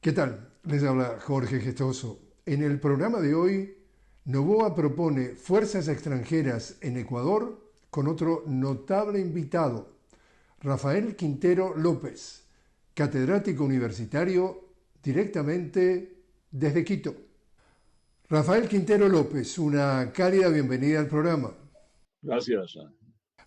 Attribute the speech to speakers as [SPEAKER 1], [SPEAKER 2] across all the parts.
[SPEAKER 1] ¿Qué tal? Les habla Jorge Gestoso. En el programa de hoy, Noboa propone fuerzas extranjeras en Ecuador con otro notable invitado, Rafael Quintero López, catedrático universitario directamente desde Quito. Rafael Quintero López, una cálida bienvenida al programa.
[SPEAKER 2] Gracias.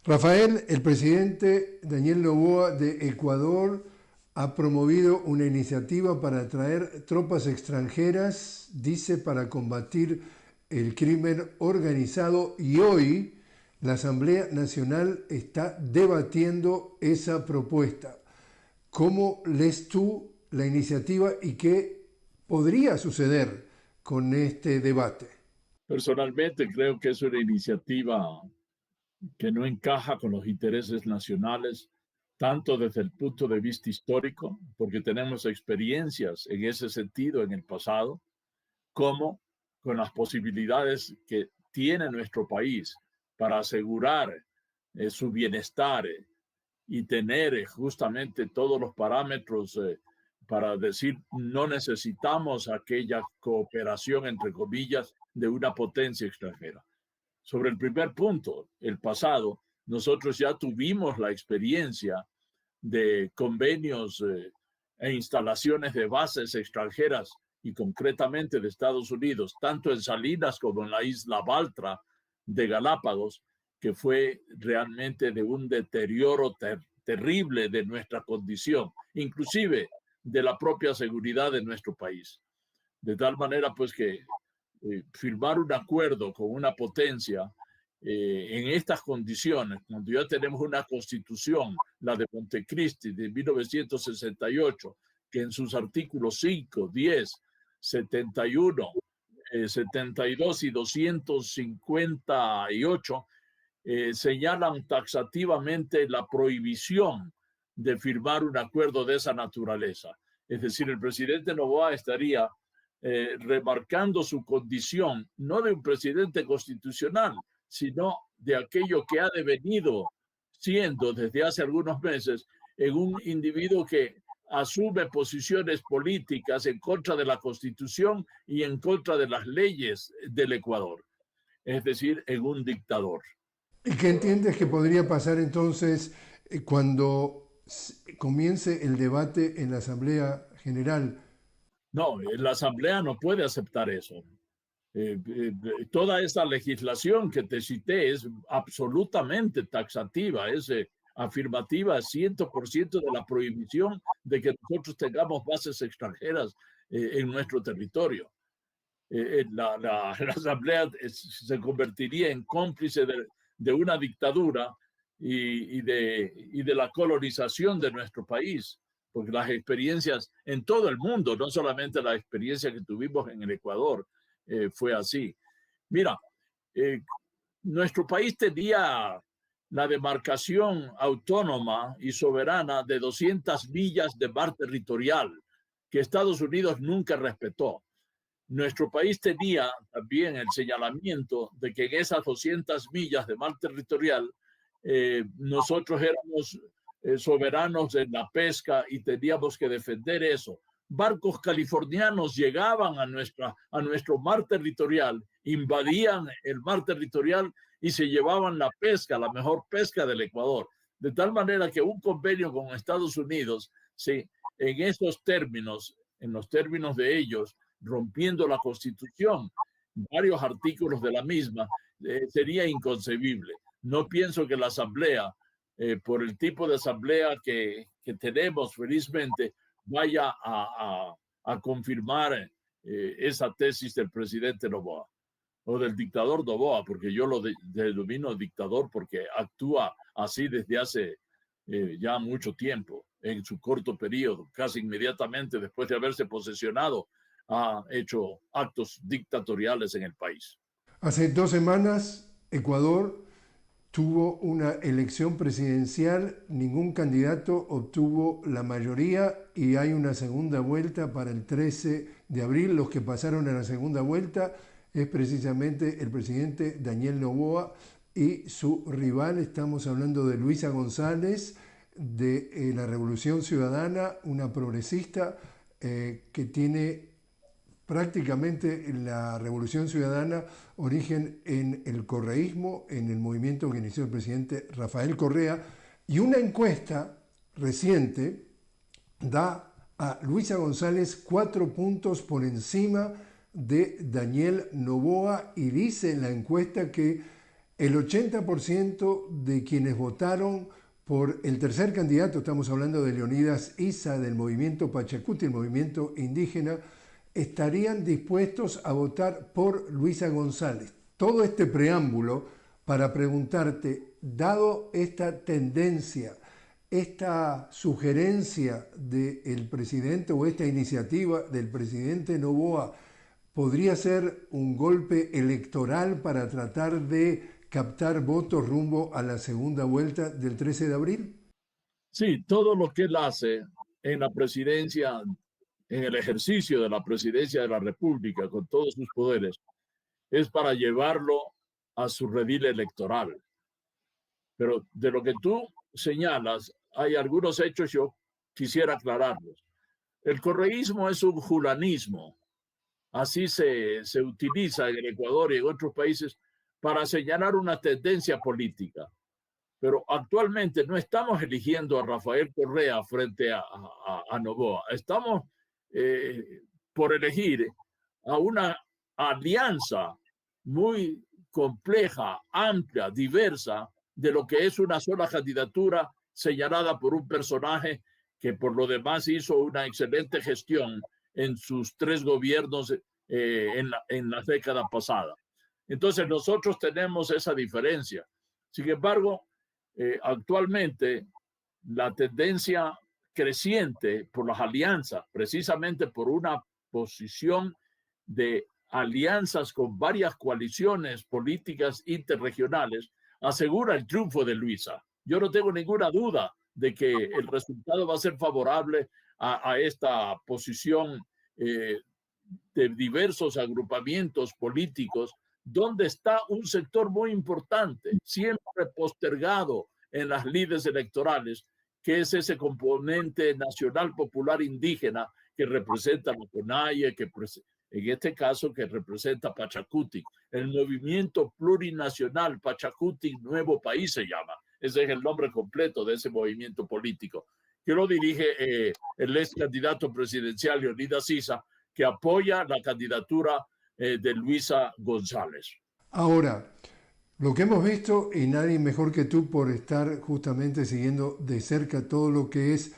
[SPEAKER 1] Rafael, el presidente Daniel Noboa de Ecuador ha promovido una iniciativa para atraer tropas extranjeras, dice, para combatir el crimen organizado y hoy la Asamblea Nacional está debatiendo esa propuesta. ¿Cómo lees tú la iniciativa y qué podría suceder con este debate?
[SPEAKER 2] Personalmente creo que es una iniciativa que no encaja con los intereses nacionales, tanto desde el punto de vista histórico, porque tenemos experiencias en ese sentido en el pasado, como con las posibilidades que tiene nuestro país para asegurar su bienestar y tener justamente todos los parámetros para decir no necesitamos aquella cooperación, entre comillas, de una potencia extranjera. Sobre el primer punto, el pasado, nosotros ya tuvimos la experiencia de convenios e instalaciones de bases extranjeras y concretamente de Estados Unidos, tanto en Salinas como en la isla Baltra de Galápagos, que fue realmente de un deterioro terrible de nuestra condición, inclusive de la propia seguridad de nuestro país. De tal manera, pues, que firmar un acuerdo con una potencia en estas condiciones, cuando ya tenemos una constitución, la de Montecristi de 1968, que en sus artículos 5, 10, 71, 72 y 258 señalan taxativamente la prohibición de firmar un acuerdo de esa naturaleza. Es decir, el presidente Noboa estaría remarcando su condición, no de un presidente constitucional, sino de aquello que ha devenido siendo desde hace algunos meses en un individuo que asume posiciones políticas en contra de la Constitución y en contra de las leyes del Ecuador, es decir, en un dictador.
[SPEAKER 1] ¿Y qué entiendes que podría pasar entonces cuando comience el debate en la Asamblea General?
[SPEAKER 2] No, la Asamblea no puede aceptar eso. Toda esa legislación que te cité es absolutamente taxativa, es afirmativa 100% de la prohibición de que nosotros tengamos bases extranjeras en nuestro territorio. La Asamblea se convertiría en cómplice de una dictadura y de la colonización de nuestro país, porque las experiencias en todo el mundo, no solamente la experiencia que tuvimos en el Ecuador, fue así. Mira, eh, nuestro país tenía la demarcación autónoma y soberana de 200 millas de mar territorial que Estados Unidos nunca respetó. Nuestro país tenía también el señalamiento de que en esas 200 millas de mar territorial nosotros éramos soberanos en la pesca y teníamos que defender eso. Barcos californianos llegaban a nuestro mar territorial, invadían el mar territorial y se llevaban la pesca, la mejor pesca del Ecuador. De tal manera que un convenio con Estados Unidos, sí, en esos términos, en los términos de ellos, rompiendo la Constitución, varios artículos de la misma, sería inconcebible. No pienso que la Asamblea, por el tipo de Asamblea que tenemos felizmente, vaya a confirmar esa tesis del presidente Noboa o del dictador Noboa, porque yo lo denomino dictador porque actúa así desde hace ya mucho tiempo, en su corto periodo, casi inmediatamente después de haberse posesionado, ha hecho actos dictatoriales en el país.
[SPEAKER 1] Hace 2 semanas, Ecuador tuvo una elección presidencial, ningún candidato obtuvo la mayoría y hay una segunda vuelta para el 13 de abril. Los que pasaron a la segunda vuelta es precisamente el presidente Daniel Noboa y su rival, estamos hablando de Luisa González, de la Revolución Ciudadana, una progresista, que tiene prácticamente la Revolución Ciudadana origen en el correísmo, en el movimiento que inició el presidente Rafael Correa, y una encuesta reciente da a Luisa González 4 puntos por encima de Daniel Noboa, y dice en la encuesta que el 80% de quienes votaron por el tercer candidato, estamos hablando de Leonidas Issa del movimiento Pachacuti, el movimiento indígena, estarían dispuestos a votar por Luisa González. Todo este preámbulo para preguntarte, dado esta tendencia, esta sugerencia del presidente o esta iniciativa del presidente Noboa, ¿podría ser un golpe electoral para tratar de captar votos rumbo a la segunda vuelta del 13 de abril?
[SPEAKER 2] Sí, todo lo que él hace en la presidencia, en el ejercicio de la presidencia de la República, con todos sus poderes, es para llevarlo a su redil electoral. Pero de lo que tú señalas, hay algunos hechos yo quisiera aclararlos. El correísmo es un julanismo. Así se utiliza en el Ecuador y en otros países para señalar una tendencia política. Pero actualmente no estamos eligiendo a Rafael Correa frente a Noboa. Estamos por elegir a una alianza muy compleja, amplia, diversa, de lo que es una sola candidatura señalada por un personaje que por lo demás hizo una excelente gestión en sus 3 gobiernos en la década pasada. Entonces nosotros tenemos esa diferencia. Sin embargo, actualmente la tendencia creciente por las alianzas, precisamente por una posición de alianzas con varias coaliciones políticas interregionales, asegura el triunfo de Luisa. Yo no tengo ninguna duda de que el resultado va a ser favorable a esta posición de diversos agrupamientos políticos, donde está un sector muy importante, siempre postergado en las lides electorales, que es ese componente nacional popular indígena que representa la CONAIE, que en este caso que representa Pachacuti, el movimiento plurinacional Pachacuti Nuevo País se llama. Ese es el nombre completo de ese movimiento político, que lo dirige el ex candidato presidencial Leonidas Issa, que apoya la candidatura de Luisa González.
[SPEAKER 1] Ahora, lo que hemos visto, y nadie mejor que tú por estar justamente siguiendo de cerca todo lo que es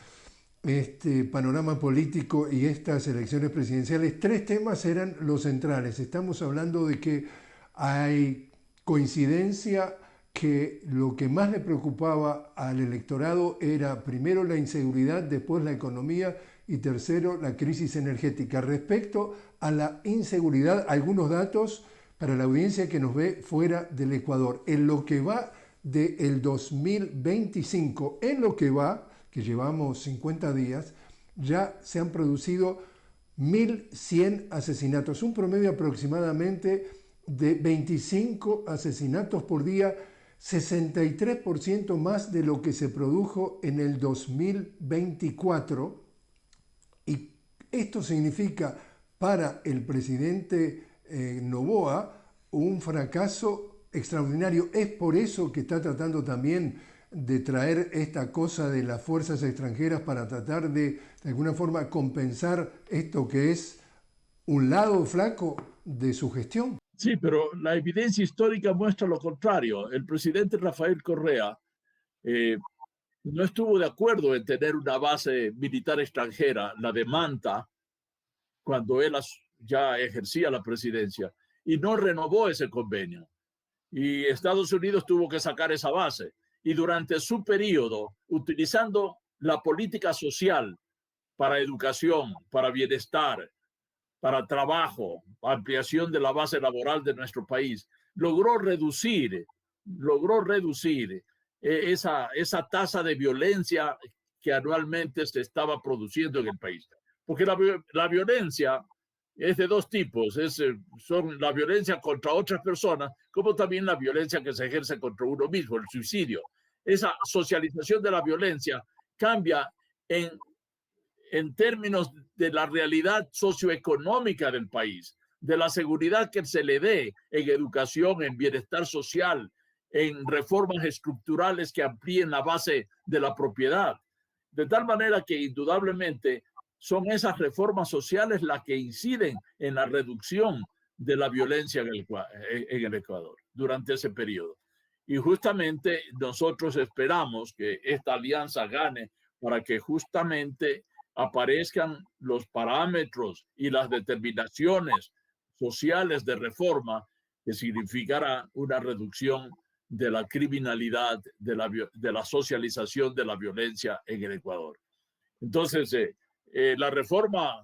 [SPEAKER 1] este panorama político y estas elecciones presidenciales, 3 temas eran los centrales. Estamos hablando de que hay coincidencia que lo que más le preocupaba al electorado era primero la inseguridad, después la economía y tercero la crisis energética. Respecto a la inseguridad, algunos datos para la audiencia que nos ve fuera del Ecuador. En lo que va del 2025, en lo que va, que llevamos 50 días, ya se han producido 1.100 asesinatos, un promedio aproximadamente de 25 asesinatos por día, 63% más de lo que se produjo en el 2024. Y esto significa para el presidente Noboa un fracaso extraordinario. Es por eso que está tratando también de traer esta cosa de las fuerzas extranjeras para tratar de alguna forma compensar esto que es un lado flaco de su gestión.
[SPEAKER 2] Sí, pero la evidencia histórica muestra lo contrario. El presidente Rafael Correa no estuvo de acuerdo en tener una base militar extranjera, la de Manta, cuando él ya ejercía la presidencia, y no renovó ese convenio. Y Estados Unidos tuvo que sacar esa base. Y durante su periodo, utilizando la política social para educación, para bienestar, para trabajo, ampliación de la base laboral de nuestro país, logró reducir esa tasa de violencia que anualmente se estaba produciendo en el país. Porque la violencia es de 2 tipos, son la violencia contra otras personas, como también la violencia que se ejerce contra uno mismo, el suicidio. Esa socialización de la violencia cambia en en términos de la realidad socioeconómica del país, de la seguridad que se le dé en educación, en bienestar social, en reformas estructurales que amplíen la base de la propiedad. De tal manera que indudablemente son esas reformas sociales las que inciden en la reducción de la violencia en el Ecuador durante ese periodo. Y justamente nosotros esperamos que esta alianza gane para que justamente aparezcan los parámetros y las determinaciones sociales de reforma que significará una reducción de la criminalidad, de la socialización de la violencia en el Ecuador. Entonces, la reforma,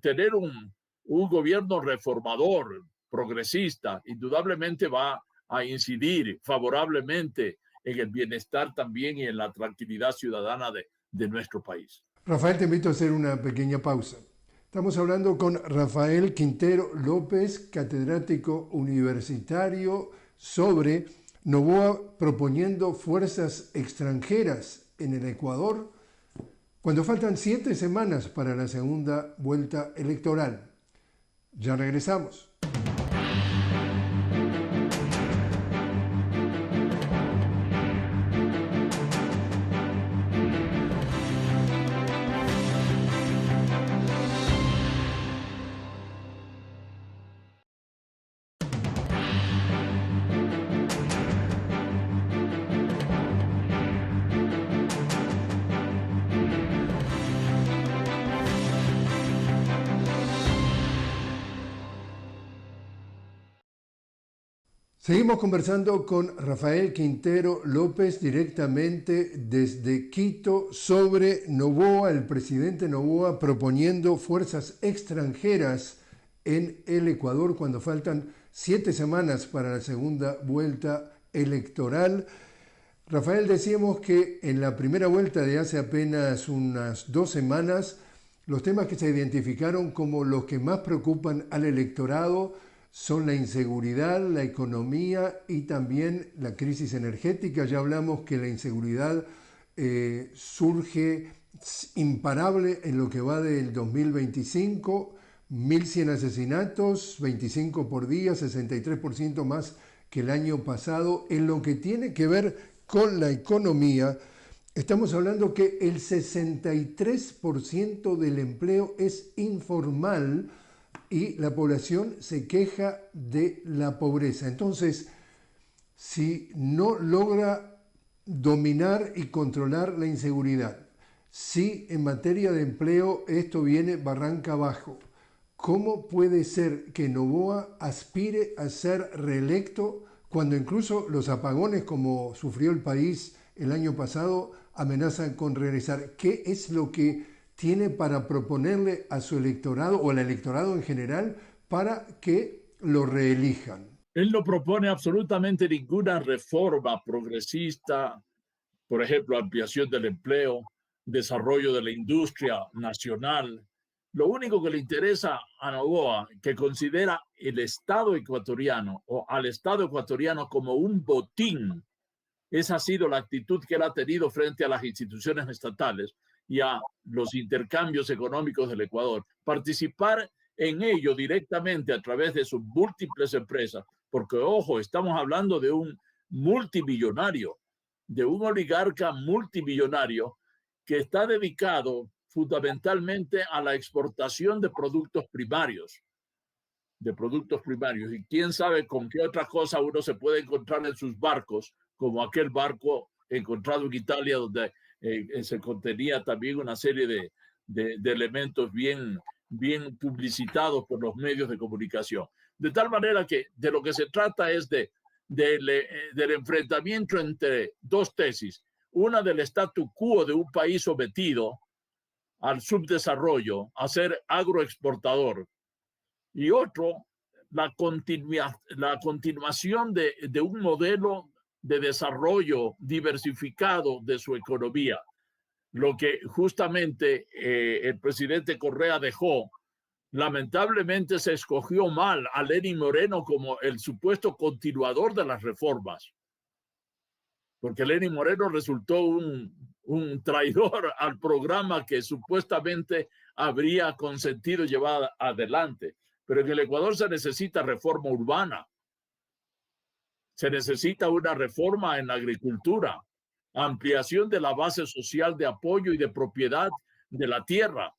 [SPEAKER 2] tener un gobierno reformador, progresista, indudablemente va a incidir favorablemente en el bienestar también y en la tranquilidad ciudadana de nuestro país.
[SPEAKER 1] Rafael, te invito a hacer una pequeña pausa. Estamos hablando con Rafael Quintero López, catedrático universitario, sobre Noboa proponiendo fuerzas extranjeras en el Ecuador cuando faltan 7 semanas para la segunda vuelta electoral. Ya regresamos. Seguimos conversando con Rafael Quintero López directamente desde Quito sobre Noboa, el presidente Noboa proponiendo fuerzas extranjeras en el Ecuador cuando faltan 7 semanas para la segunda vuelta electoral. Rafael, decíamos que en la primera vuelta de hace apenas unas 2 semanas, los temas que se identificaron como los que más preocupan al electorado son la inseguridad, la economía y también la crisis energética. Ya hablamos que la inseguridad surge imparable en lo que va del 2025, 1.100 asesinatos, 25 por día, 63% más que el año pasado. En lo que tiene que ver con la economía, estamos hablando que el 63% del empleo es informal, y la población se queja de la pobreza. Entonces, si no logra dominar y controlar la inseguridad, si en materia de empleo esto viene barranca abajo, ¿cómo puede ser que Noboa aspire a ser reelecto cuando incluso los apagones como sufrió el país el año pasado amenazan con regresar? ¿Qué es lo que tiene para proponerle a su electorado o al electorado en general para que lo reelijan?
[SPEAKER 2] Él no propone absolutamente ninguna reforma progresista, por ejemplo, ampliación del empleo, desarrollo de la industria nacional. Lo único que le interesa a Noboa, que considera el Estado ecuatoriano o al Estado ecuatoriano como un botín, esa ha sido la actitud que él ha tenido frente a las instituciones estatales y a los intercambios económicos del Ecuador. Participar en ello directamente a través de sus múltiples empresas, porque, ojo, estamos hablando de un multimillonario, de un oligarca multimillonario que está dedicado fundamentalmente a la exportación de productos primarios. Y quién sabe con qué otra cosa uno se puede encontrar en sus barcos, como aquel barco encontrado en Italia donde se contenía también una serie de elementos bien publicitados por los medios de comunicación. De tal manera que de lo que se trata es del enfrentamiento entre dos tesis. Una del statu quo de un país sometido al subdesarrollo, a ser agroexportador, y otro, la continuación de un modelo de desarrollo diversificado de su economía, lo que justamente el presidente Correa dejó. Lamentablemente se escogió mal a Lenín Moreno como el supuesto continuador de las reformas, porque Lenín Moreno resultó un un traidor al programa que supuestamente habría consentido llevar adelante. Pero en el Ecuador se necesita reforma urbana, se necesita una reforma en la agricultura, ampliación de la base social de apoyo y de propiedad de la tierra.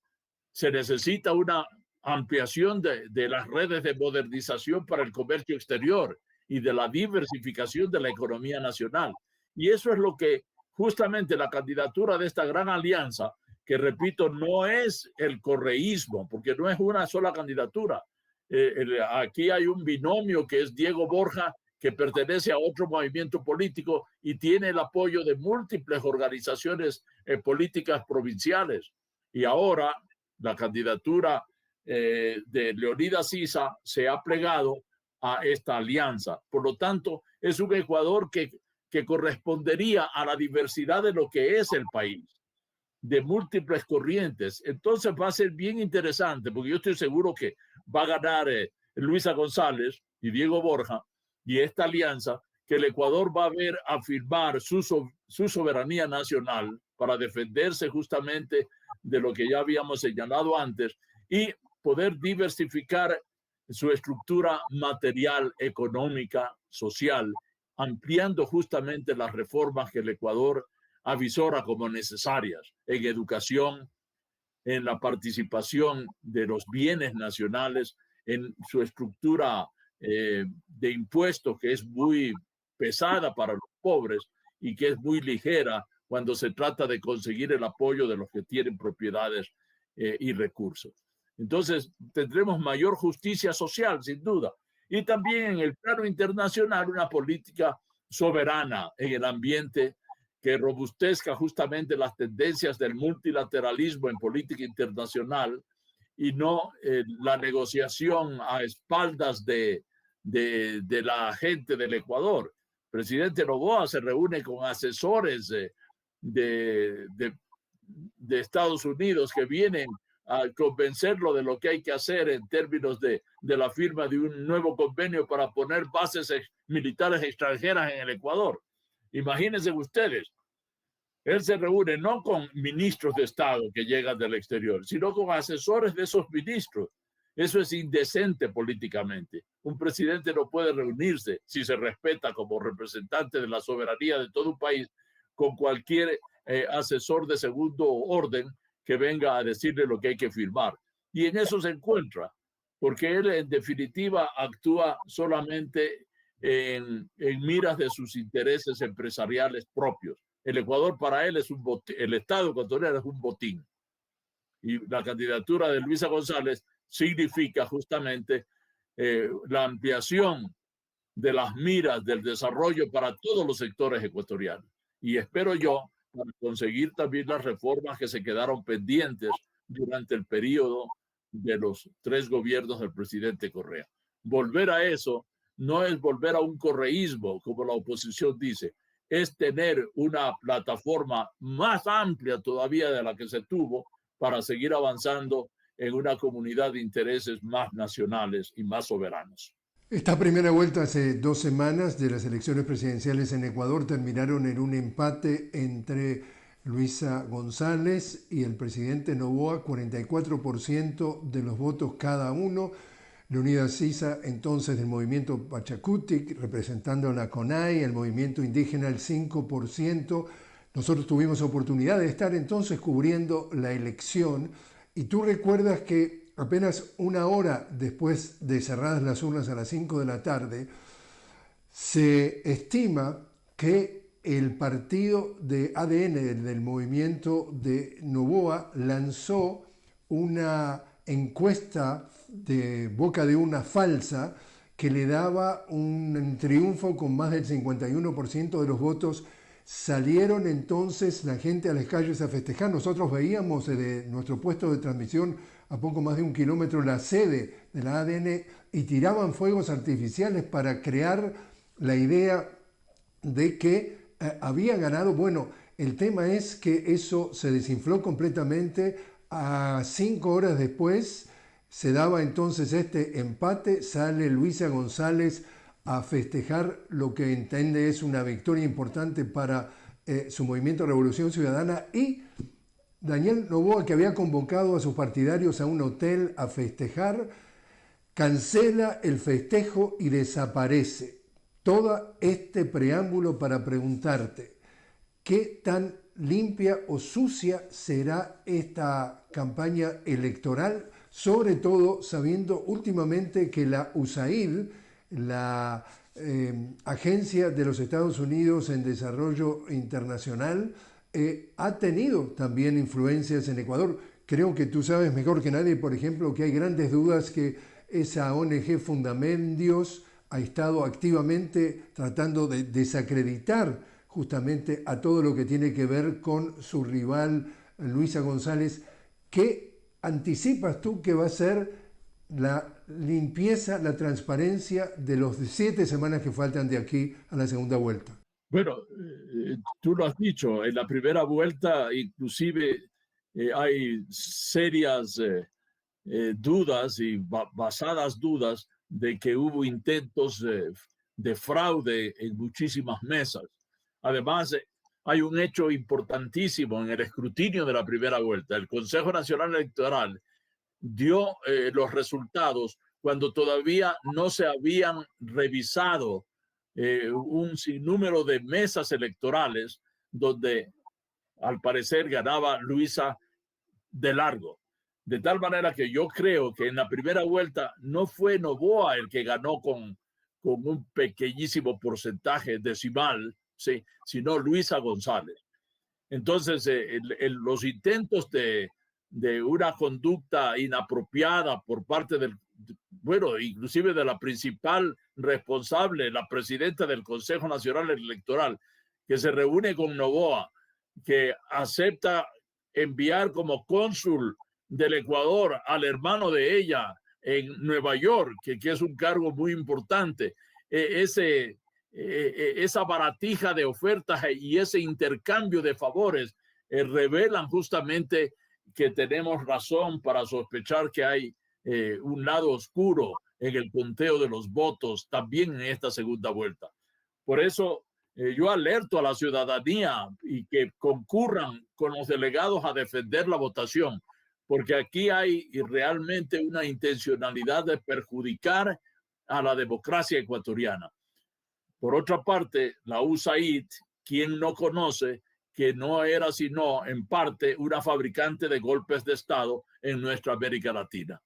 [SPEAKER 2] Se necesita una ampliación de las redes de modernización para el comercio exterior y de la diversificación de la economía nacional. Y eso es lo que justamente la candidatura de esta gran alianza, que repito, no es el correísmo, porque no es una sola candidatura. Aquí hay un binomio que es Diego Borja, que pertenece a otro movimiento político y tiene el apoyo de múltiples organizaciones políticas provinciales. Y ahora la candidatura de Leonidas Issa se ha plegado a esta alianza. Por lo tanto, es un Ecuador que correspondería a la diversidad de lo que es el país, de múltiples corrientes. Entonces va a ser bien interesante, porque yo estoy seguro que va a ganar Luisa González y Diego Borja, y esta alianza, que el Ecuador va a ver afirmar su soberanía nacional para defenderse justamente de lo que ya habíamos señalado antes y poder diversificar su estructura material, económica, social, ampliando justamente las reformas que el Ecuador avisora como necesarias en educación, en la participación de los bienes nacionales, en su estructura de impuestos, que es muy pesada para los pobres y que es muy ligera cuando se trata de conseguir el apoyo de los que tienen propiedades y recursos. Entonces tendremos mayor justicia social, sin duda, y también en el plano internacional una política soberana en el ambiente que robustezca justamente las tendencias del multilateralismo en política internacional y no la negociación a espaldas de la gente del Ecuador. El presidente Noboa se reúne con asesores de Estados Unidos que vienen a convencerlo de lo que hay que hacer en términos de la firma de un nuevo convenio para poner bases militares extranjeras en el Ecuador. Imagínense ustedes, él se reúne no con ministros de Estado que llegan del exterior, sino con asesores de esos ministros. Eso es indecente políticamente. Un presidente no puede reunirse, si se respeta como representante de la soberanía de todo un país, con cualquier asesor de segundo orden que venga a decirle lo que hay que firmar. Y en eso se encuentra, porque él en definitiva actúa solamente en miras de sus intereses empresariales propios. El Ecuador para él es un botín, el Estado ecuatoriano es un botín. Y la candidatura de Luisa González significa justamente la ampliación de las miras del desarrollo para todos los sectores ecuatorianos. Y espero yo para conseguir también las reformas que se quedaron pendientes durante el periodo de los 3 gobiernos del presidente Correa. Volver a eso no es volver a un correísmo, como la oposición dice, es tener una plataforma más amplia todavía de la que se tuvo para seguir avanzando en una comunidad de intereses más nacionales y más soberanos.
[SPEAKER 1] Esta primera vuelta hace 2 semanas de las elecciones presidenciales en Ecuador terminaron en un empate entre Luisa González y el presidente Noboa, 44% de los votos cada uno. Leonidas Issa, entonces del movimiento Pachacutic, representando a la CONAI, el movimiento indígena, el 5%. Nosotros tuvimos oportunidad de estar entonces cubriendo la elección y tú recuerdas que apenas una hora después de cerradas las urnas a las 5 de la tarde, se estima que el partido de ADN del movimiento de Noboa lanzó una encuesta de boca de una falsa que le daba un triunfo con más del 51% de los votos. Salieron entonces la gente a las calles a festejar. Nosotros veíamos desde nuestro puesto de transmisión a poco más de 1 kilómetro la sede de la ADN y tiraban fuegos artificiales para crear la idea de que había ganado. Bueno, el tema es que eso se desinfló completamente. A 5 horas después se daba entonces este empate, sale Luisa González a festejar lo que entiende es una victoria importante para su movimiento Revolución Ciudadana, y Daniel Noboa, que había convocado a sus partidarios a un hotel a festejar, cancela el festejo y desaparece. Todo este preámbulo para preguntarte, ¿qué tan limpia o sucia será esta campaña electoral? Sobre todo sabiendo últimamente que la USAID, la Agencia de los Estados Unidos en Desarrollo Internacional, ha tenido también influencias en Ecuador. Creo que tú sabes mejor que nadie, por ejemplo, que hay grandes dudas que esa ONG Fundamendios ha estado activamente tratando de desacreditar justamente a todo lo que tiene que ver con su rival Luisa González. ¿Qué anticipas tú que va a ser la limpieza, la transparencia de los 7 semanas que faltan de aquí a la segunda vuelta?
[SPEAKER 2] Bueno, tú lo has dicho, en la primera vuelta inclusive hay serias dudas y basadas dudas de que hubo intentos de fraude en muchísimas mesas. Además, hay un hecho importantísimo en el escrutinio de la primera vuelta. El Consejo Nacional Electoral dio los resultados cuando todavía no se habían revisado un sinnúmero de mesas electorales donde al parecer ganaba Luisa de largo. De tal manera que yo creo que en la primera vuelta no fue Noboa el que ganó con un pequeñísimo porcentaje decimal, ¿sí? Sino Luisa González. Entonces, los intentos de una conducta inapropiada por parte del, bueno, inclusive de la principal responsable, la presidenta del Consejo Nacional Electoral, que se reúne con Noboa, que acepta enviar como cónsul del Ecuador al hermano de ella en Nueva York, que es un cargo muy importante. Esa baratija de ofertas y ese intercambio de favores revelan justamente que tenemos razón para sospechar que hay un lado oscuro en el conteo de los votos también en esta segunda vuelta. Por eso yo alerto a la ciudadanía y que concurran con los delegados a defender la votación, porque aquí hay realmente una intencionalidad de perjudicar a la democracia ecuatoriana. Por otra parte, la USAID, quien no conoce que no era sino en parte una fabricante de golpes de Estado en nuestra América Latina.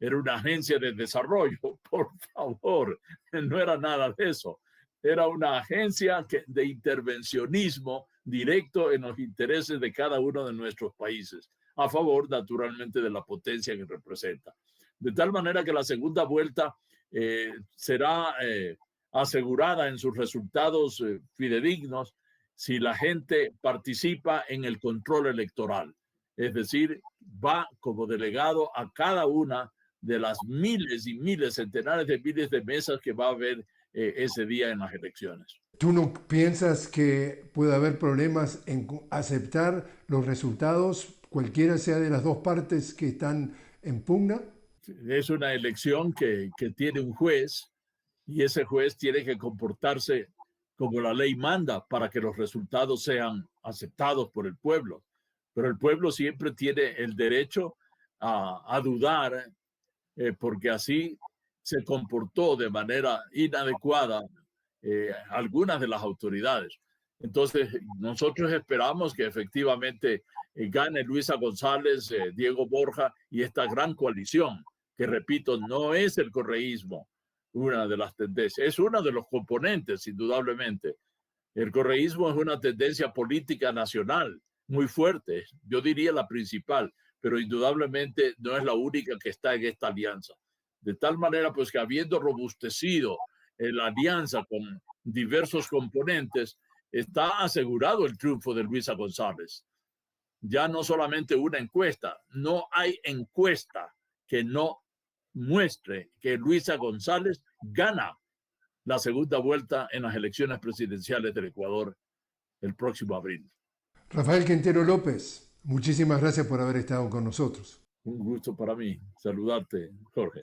[SPEAKER 2] Era una agencia de desarrollo, por favor, no era nada de eso. Era una agencia de intervencionismo directo en los intereses de cada uno de nuestros países, a favor, naturalmente, de la potencia que representa. De tal manera que la segunda vuelta será asegurada en sus resultados fidedignos si la gente participa en el control electoral. Es decir, va como delegado a cada una de las miles y miles, centenares de miles de mesas que va a haber ese día en las elecciones.
[SPEAKER 1] ¿Tú no piensas que puede haber problemas en aceptar los resultados, cualquiera sea de las dos partes que están en pugna?
[SPEAKER 2] Es una elección que tiene un juez y ese juez tiene que comportarse como la ley manda para que los resultados sean aceptados por el pueblo. Pero el pueblo siempre tiene el derecho a dudar porque así se comportó de manera inadecuada algunas de las autoridades. Entonces, nosotros esperamos que efectivamente gane Luisa González, Diego Borja y esta gran coalición, que repito, no es el correísmo una de las tendencias, es uno de los componentes, indudablemente. El correísmo es una tendencia política nacional muy fuerte, yo diría la principal, pero indudablemente no es la única que está en esta alianza. De tal manera, pues que habiendo robustecido la alianza con diversos componentes, está asegurado el triunfo de Luisa González. Ya no solamente una encuesta, no hay encuesta que no muestre que Luisa González gana la segunda vuelta en las elecciones presidenciales del Ecuador el próximo abril.
[SPEAKER 1] Rafael Quintero López, muchísimas gracias por haber estado con nosotros.
[SPEAKER 2] Un gusto para mí saludarte, Jorge.